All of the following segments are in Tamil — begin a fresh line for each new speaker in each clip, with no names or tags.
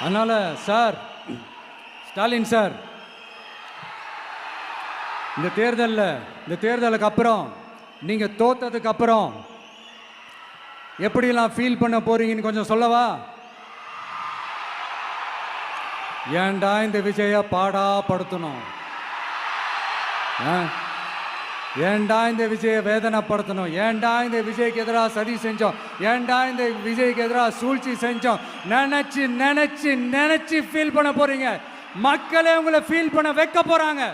அதனால் சார், ஸ்டாலின் சார், இந்த தேர்தலுக்கு அப்புறம் நீங்கள் தோத்ததுக்கு அப்புறம் எப்படிலாம் ஃபீல் பண்ண போறீங்கன்னு கொஞ்சம் சொல்லவா? ஏன்டா இந்த விஜய பாடாப்படுத்தணும்? ஏன்டா இந்த விஜயை வேதனைப்படுத்தணும்? ஏன்டா இந்த விஜய்க்கு எதிராக சதி செஞ்சோம்? ஏன்டா இந்த விஜய்க்கு எதிராக சூழ்ச்சி செஞ்சோம்? நினைச்சு நினைச்சு நினைச்சு ஃபீல் பண்ண போறீங்க. மக்களே உங்களை ஃபீல் பண்ண வைக்க போறாங்க.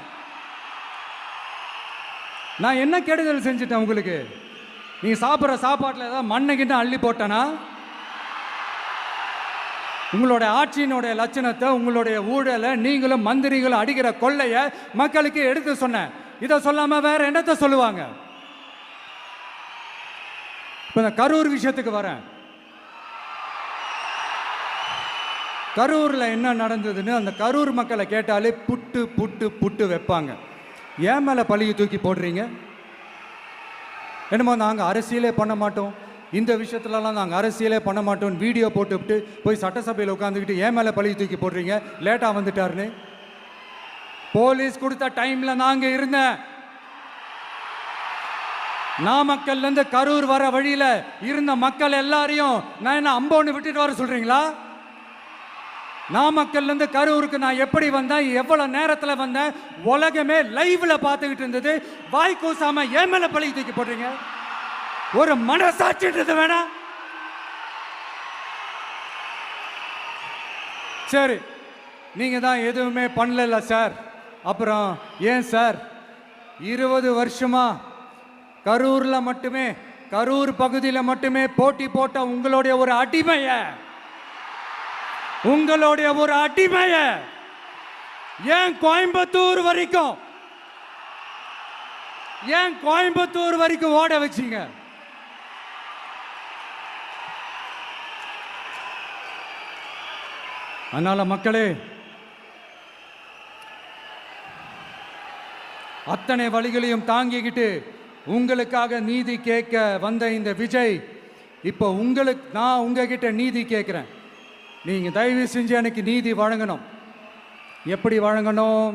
நான் என்ன கெடுதல் செஞ்சுட்டேன் உங்களுக்கு? நீ சாப்பிட்ற சாப்பாட்டில் ஏதாவது மண்ணை கிட்ட அள்ளி போட்டனா? உங்களுடைய ஆட்சியினுடைய லட்சணத்தை, உங்களுடைய ஊழலை, நீங்களும் மந்திரிகளும் அடிக்கிற கொள்ளையை மக்களுக்கு எடுத்து சொன்னேன். இதை சொல்லாம வேற என்னத்தை சொல்லுவாங்க? இப்ப இந்த கரூர் விஷயத்துக்கு வரேன். கரூர்ல என்ன நடந்ததுன்னு அந்த கரூர் மக்களை கேட்டாலே புட்டு புட்டு புட்டு வைப்பாங்க. ஏன் மேல பழியை தூக்கி போடுறீங்க? என்னமோ நாங்கள் அரசியலே பண்ண மாட்டோம், இந்த விஷயத்துலலாம் நாங்கள் அரசியலே பண்ண மாட்டோம் வீடியோ போட்டுவிட்டு போய் சட்டசபையில் உட்காந்துக்கிட்டு ஏன் மேலே பழியை தூக்கி போடுறீங்க? லேட்டாக வந்துட்டாருன்னு போலீஸ் கொடுத்த டைம்ல நாங்க இருந்தேன். நாமக்கல்ல இருந்து கரூர் வர வழியில இருந்த மக்கள் எல்லாரையும் நான் என்ன அம்போன்னு விட்டுட்டு வர சொல்றீங்களா? நாமக்கல்ல இருந்து கரூருக்கு நான் எப்படி வந்தேன், எவ்வளவு நேரத்துல வந்தேன், உலகமே லைவ்ல பார்த்துக்கிட்டு இருந்தது. வாய் கூசாம ஏன் மேல பழி தூக்கி போடுறீங்க? ஒரு மனசாட்சின்றது வேணா? சரி, நீங்க தான் எதுவுமே பண்ணல சார். அப்புறம் ஏன் சார் 20 வருஷமா கரூர்ல மட்டுமே, கரூர் பகுதியில் மட்டுமே போட்டி போட்ட உங்களுடைய ஒரு அடிமைய ஏன் கோயம்புத்தூர் வரைக்கும் ஓட வச்சீங்க? அதனால மக்களே, அத்தனை வழிகளையும் தாங்கிக்கிட்டு உங்களுக்காக நீதி கேட்க வந்த இந்த விஜய், இப்போ நான் உங்ககிட்ட நீதி கேட்கிறேன். நீங்க தயவு செஞ்சு எனக்கு நீதி வழங்கணும். எப்படி வழங்கணும்?